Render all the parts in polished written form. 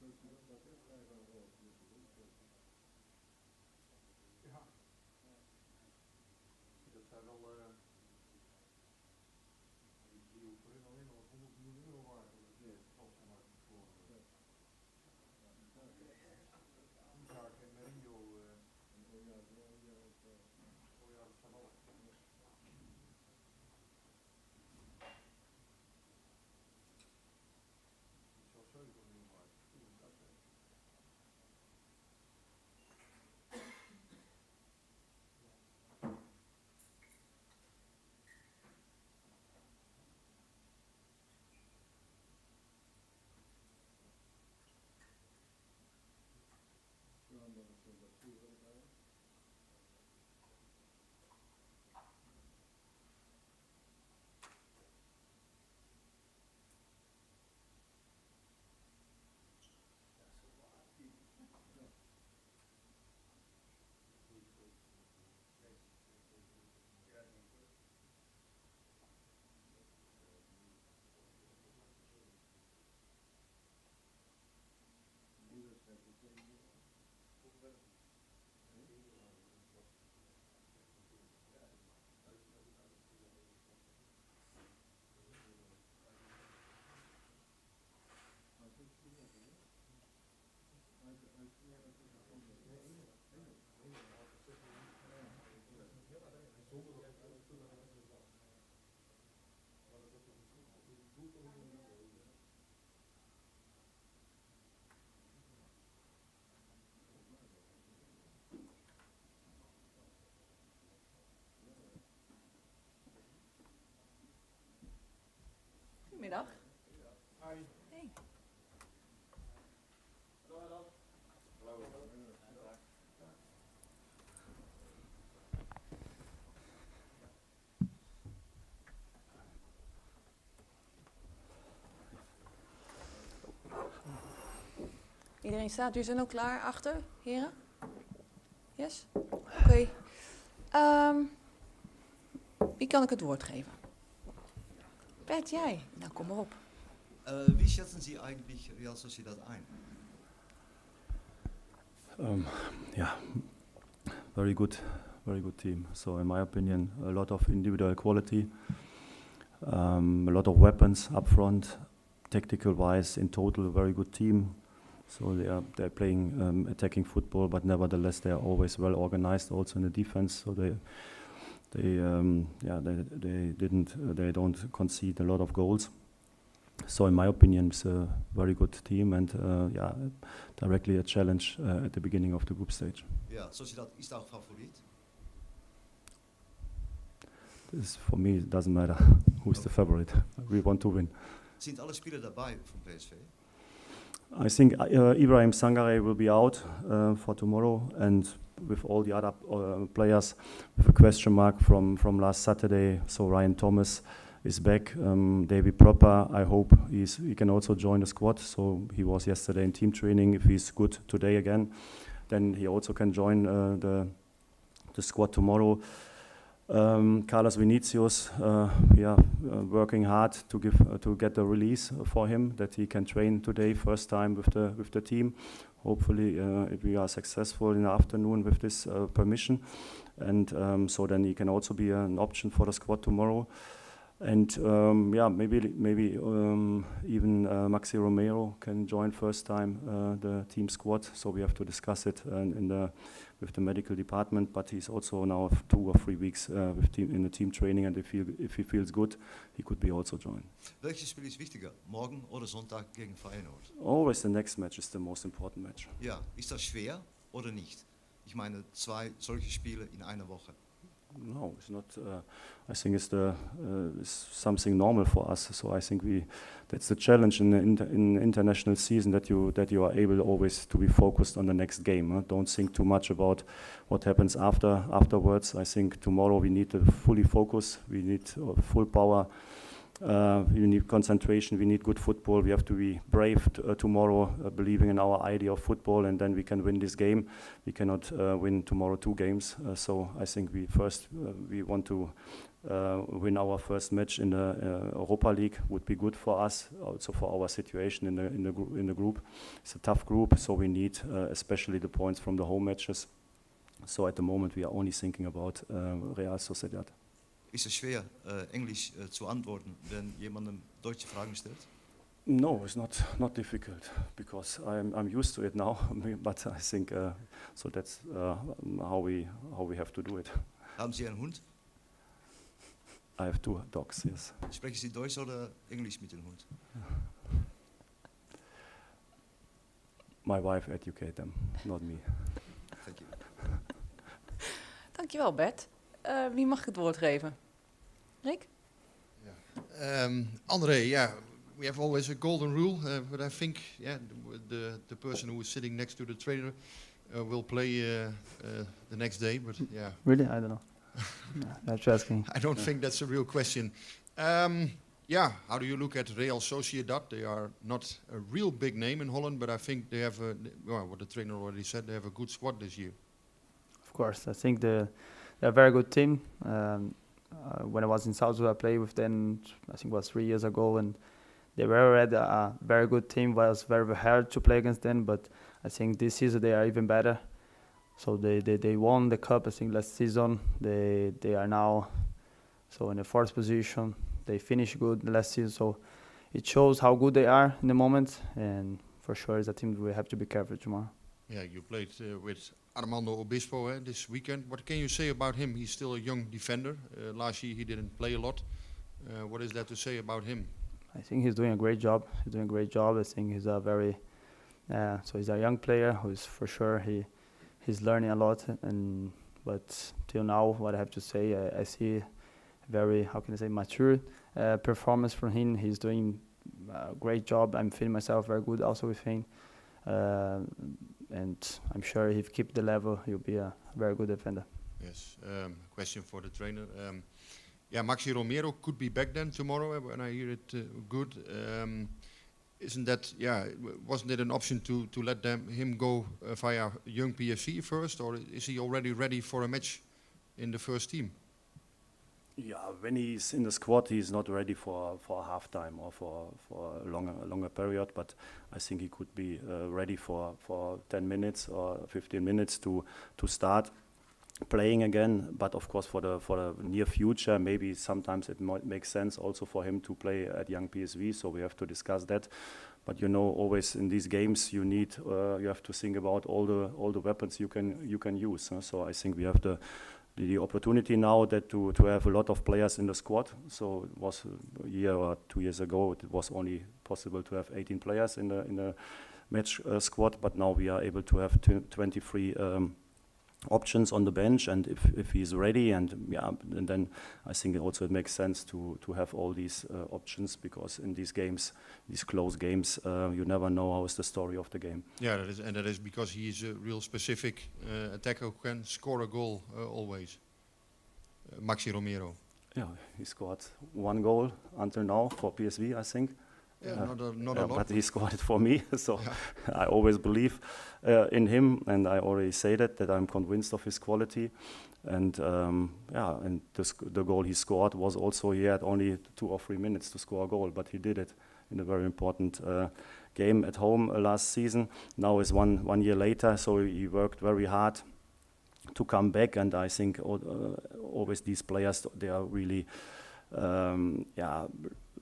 Dat zijn wel die hoeven alleen nog 100 miljoen euro waard. Als ze maar voor Isaac en Mourinho. Oh ja, dat zijn alle. Die zal 7 miljoen waard. Goedemiddag. Hi. Hey. Iedereen staat, jullie zijn ook klaar achter, heren? Yes? Oké. Wie kan ik het woord geven? Bert, jij? Nou, kom maar op. Wie schätzen Sie eigentlich Real Sociedad ein? Yeah, very good team. So in my opinion, a lot of individual quality, a lot of weapons up front, tactical wise, in total, a very good team. So they're playing attacking football, but nevertheless they are always well organized, also in the defense. So they don't concede a lot of goals. So in my opinion, it's a very good team and directly a challenge at the beginning of the group stage. Ja, Sociedad ist auch Favorit. For me, it doesn't matter who's the favorite. We want to win. Sind alle Spieler dabei von PSV? I think Ibrahim Sangare will be out for tomorrow, and with all the other players, with a question mark from last Saturday. So Ryan Thomas is back. David Proper, I hope he can also join the squad. So he was yesterday in team training. If he's good today again, then he also can join the squad tomorrow. Carlos Vinicius, working hard to get the release for him, that he can train today, first time with the team. Hopefully, if we are successful in the afternoon with this permission, and so then he can also be an option for the squad tomorrow. And maybe even Maxi Romero can join first time the team squad. So we have to discuss it with the medical department. But he's also now 2 or 3 weeks in the team training, and if he feels good, he could be also join. Welches Spiel ist wichtiger, morgen oder Sonntag gegen Feyenoord? Always the next match is the most important match. Ja, ist das schwer oder nicht? Ich meine, 2 solche Spiele in einer Woche. No, it's not. I think it's something normal for us. So I think that's the challenge in the international season, that you are able always to be focused on the next game. Don't think too much about what happens afterwards. I think tomorrow we need to fully focus. We need full power. We need concentration. We need good football. We have to be brave tomorrow, believing in our idea of football, and then we can win this game. We cannot win tomorrow 2 games. So I think we want to win our first match in the Europa League would be good for us, also for our situation in the group. It's a tough group, so we need especially the points from the home matches. So at the moment we are only thinking about Real Sociedad. Ist es schwer, Englisch zu antworten, wenn jemand deutsche Fragen stellt? No, it's not difficult because I'm used to it now. But I think so that's how we have to do it. Haben Sie einen Hund? I have 2 dogs. Yes. Sprechen Sie Deutsch oder Englisch mit dem Hund? My wife educate them, not me. Thank you. Dankjewel, Bert. Wie mag ik het woord geven? Rick? André, yeah, we have always a golden rule, but I think the person who is sitting next to the trainer will play the next day. But yeah, Really? I don't know. That's asking. I don't think that's a real question. How do you look at Real Sociedad? They are not a real big name in Holland, but I think they have what the trainer already said, they have a good squad this year. Of course, I think they're a very good team. When I was in Salzburg, I played with them, I think it was 3 years ago, and they were already a very good team. It was very hard to play against them, but I think this season they are even better. So they won the cup, I think, last season. They are now in the 4th position. They finished good last season, so it shows how good they are in the moment, and for sure it's a team we have to be careful tomorrow. Yeah, you played with Armando Obispo this weekend. What can you say about him? He's still a young defender. Last year he didn't play a lot. What is that to say about him? I think he's doing a great job. I think he's a very he's a young player who's for sure he's learning a lot. But till now, what I have to say, I see very mature performance from him. He's doing a great job. I'm feeling myself very good also with him. And I'm sure if he keep the level, he'll be a very good defender. Yes. Question for the trainer. Maxi Romero could be back then tomorrow when I hear it good. Isn't that, wasn't it an option to let him go via young PSV first, or is he already ready for a match in the first team? Yeah, when he's in the squad, he's not ready for a half time or for a longer period. But I think he could be ready for 10 minutes or 15 minutes to start playing again. But of course, for the near future, maybe sometimes it might make sense also for him to play at young PSV. So we have to discuss that. But always in these games, you have to think about all the weapons you can use. So I think we have the opportunity now that to have a lot of players in the squad. So it was a year or 2 years ago, it was only possible to have 18 players in the match squad, but now we are able to have 23 options on the bench, and if he's ready, and then I think also it makes sense to have all these options, because in these games, these close games, you never know how is the story of the game. Yeah, that is because he is a real specific attacker who can score a goal always. Maxi Romero. Yeah, he scored 1 goal until now for PSV, I think. Yeah, not a lot. But he scored it for me, so I always believe in him, and I already say that I'm convinced of his quality. And and the goal he scored was also, he had only 2 or 3 minutes to score a goal, but he did it in a very important game at home last season. Now is one year later, so he worked very hard to come back, and I think always these players, they are really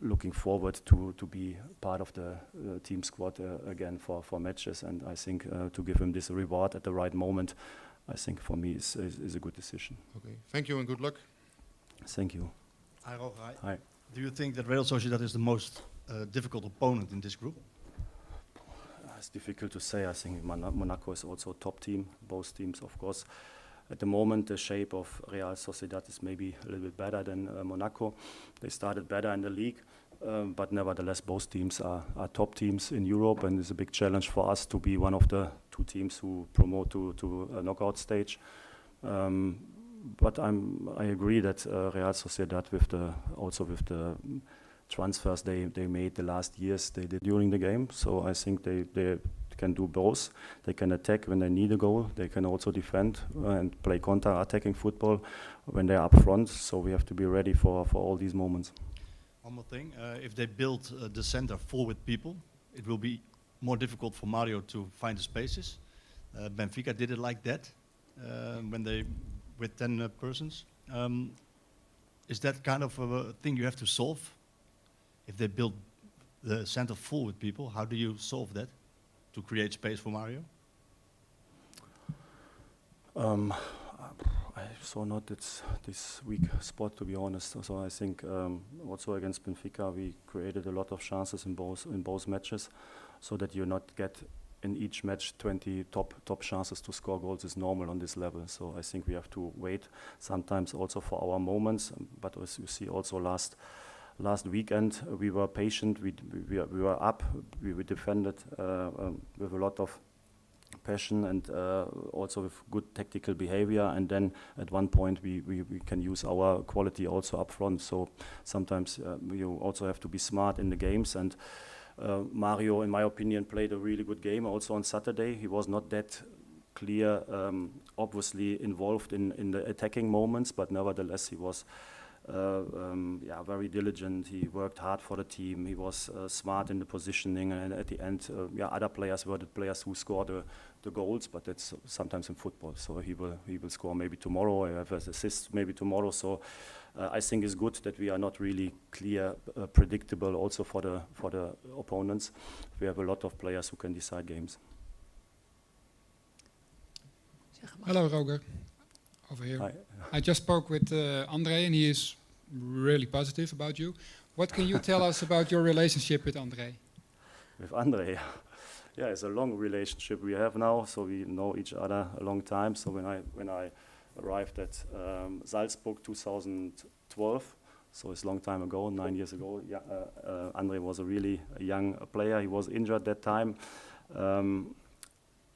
looking forward to be part of the team squad again for matches, and I think to give him this reward at the right moment, I think for me is a good decision. Okay, thank you and good luck. Thank you. Hi, Roger. Hi. Do you think that Real Sociedad is the most difficult opponent in this group? It's difficult to say. I think Monaco is also a top team, both teams, of course. At the moment, the shape of Real Sociedad is maybe a little bit better than Monaco. They started better in the league, but nevertheless, both teams are top teams in Europe, and it's a big challenge for us to be one of the 2 teams who promote to a knockout stage. But I agree that Real Sociedad, with the transfers they made the last years, they did during the game. So I think they can do both. They can attack when they need a goal. They can also defend and play counter-attacking football when they're up front. So we have to be ready for all these moments. One more thing, if they build the center full with people, it will be more difficult for Mario to find the spaces. Benfica did it like that when they with 10 persons. Is that kind of a thing you have to solve? If they build the center full with people, how do you solve that to create space for Mario? I saw not this weak spot, to be honest. So I think also against Benfica we created a lot of chances in both matches, so that you not get in each match 20 top chances to score goals is normal on this level. So I think we have to wait sometimes also for our moments. But as you see, also last weekend we were patient. We were up. We defended with a lot of passion and also with good tactical behavior, and then at one point we can use our quality also up front. So sometimes you also have to be smart in the games, and Mario, in my opinion, played a really good game also on Saturday. He was not that clear, obviously involved in the attacking moments, but nevertheless he was very diligent. He worked hard for the team. He was smart in the positioning, and at the end, other players were the players who scored the goals. But that's sometimes in football. So he will score maybe tomorrow. He have assists maybe tomorrow. So I think it's good that we are not really clear, predictable. Also for the opponents, we have a lot of players who can decide games. Hello, Roger. Over here. Hi. I just spoke with Andre, and he is really positive about you. What can you tell us about your relationship with Andre? With Andre, yeah, it's a long relationship we have now. So we know each other a long time. So when I arrived at Salzburg 2012, so it's a long time ago, 9 years ago. Andre was a really young player. He was injured that time.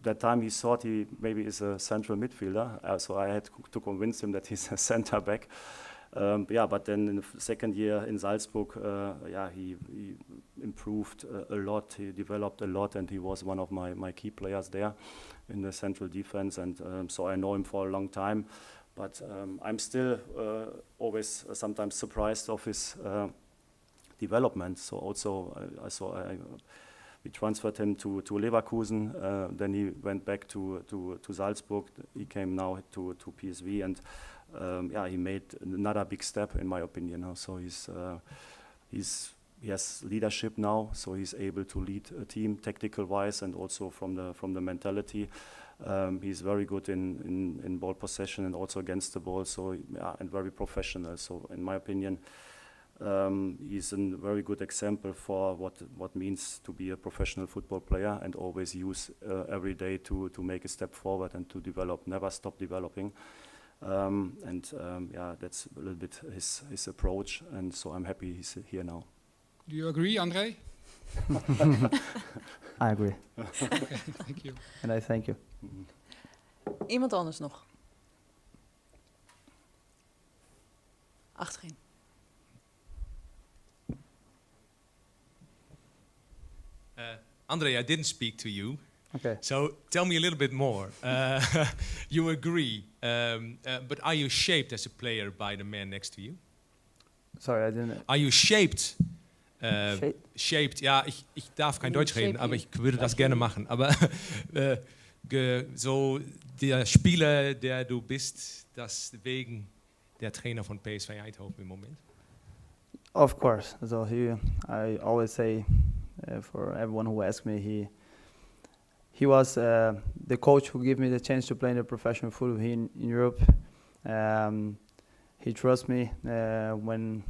That time he thought he maybe is a central midfielder, so I had to convince him that he's a center back. But then in the second year in Salzburg, he improved a lot. He developed a lot, and he was one of my key players there in the central defense. And so I know him for a long time. But I'm still always sometimes surprised of his development. So also we transferred him to Leverkusen, then he went back to Salzburg. He came now to PSV, and he made another big step in my opinion. So he has leadership now, so he's able to lead a team tactical wise and also from the mentality. He's very good in ball possession and also against the ball. So and very professional. So in my opinion, he's a very good example for what means to be a professional football player, and always use every day to make a step forward and to develop, never stop developing. That's a little bit his approach, and so I'm happy he's here now. Do you agree, Andre? I agree. Okay, thank you. And I thank you. Iemand anders nog? Achterin. Andre, I didn't speak to you. Okay. So tell me a little bit more. You agree, but are you shaped as a player by the man next to you? Sorry, I didn't. Are you shaped? Shaped? Ja, ich darf kein Deutsch reden, aber ich würde das gerne machen. Aber so der Spieler, der du bist, deswegen der Trainer von PSV Eindhoven im Moment? Of course. So I always say, for everyone who asks me, he was the coach who gave me the chance to play in the professional football here in Europe. He trusts me when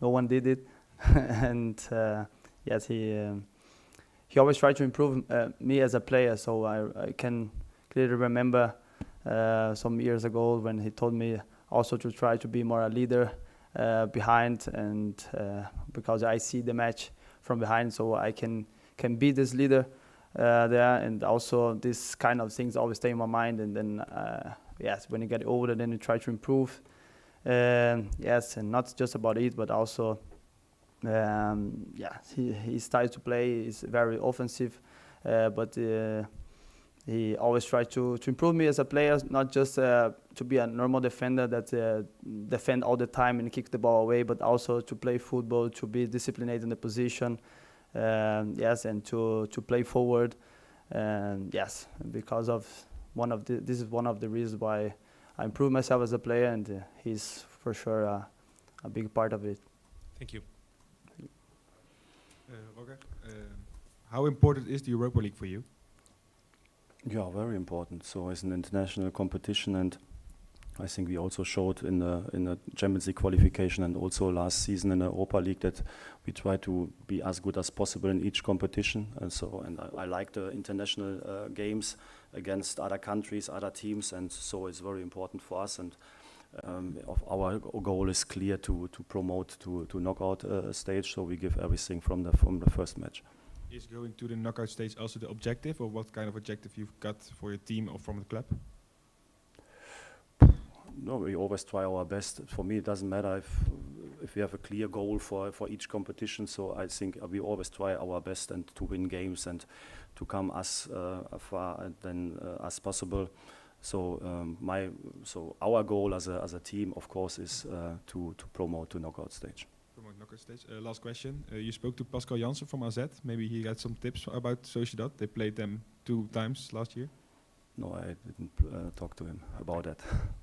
no one did it, and yes, he always tried to improve me as a player. So I can clearly remember some years ago when he told me also to try to be more a leader behind, and because I see the match from behind, so I can be this leader there, and also this kind of things always stay in my mind. And then when you get older, then you try to improve. And not just about it, but also his style to play is very offensive. but he always tried to improve me as a player, not just to be a normal defender that defend all the time and kick the ball away, but also to play football, to be disciplined in the position, and to play forward. And yes, because of this is one of the reasons why I improved myself as a player, and he's for sure a big part of it. Thank you. Roger, how important is the Europa League for you? Yeah, very important. So it's an international competition, and I think we also showed in the Champions League qualification and also last season in the Europa League that we try to be as good as possible in each competition. And I like the international games against other countries, other teams, and so it's very important for us. And our goal is clear to promote to knockout stage. So we give everything from the first match. Is going to the knockout stage also the objective, or what kind of objective you've got for your team or from the club? No, we always try our best. For me, it doesn't matter if we have a clear goal for each competition. So I think we always try our best and to win games and to come as far as possible. So our goal as a team, of course, is to promote to knockout stage. Knockout stage. Last question. You spoke to Pascal Jansen from AZ. Maybe he had some tips about Sociedad. They played them 2 times last year. No, I didn't talk to him about that.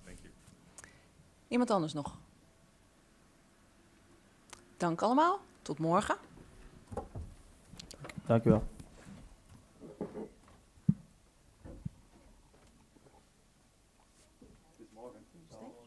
Thank you. Iemand anders nog? Dank allemaal. Tot morgen. Dank u wel. Tuesday.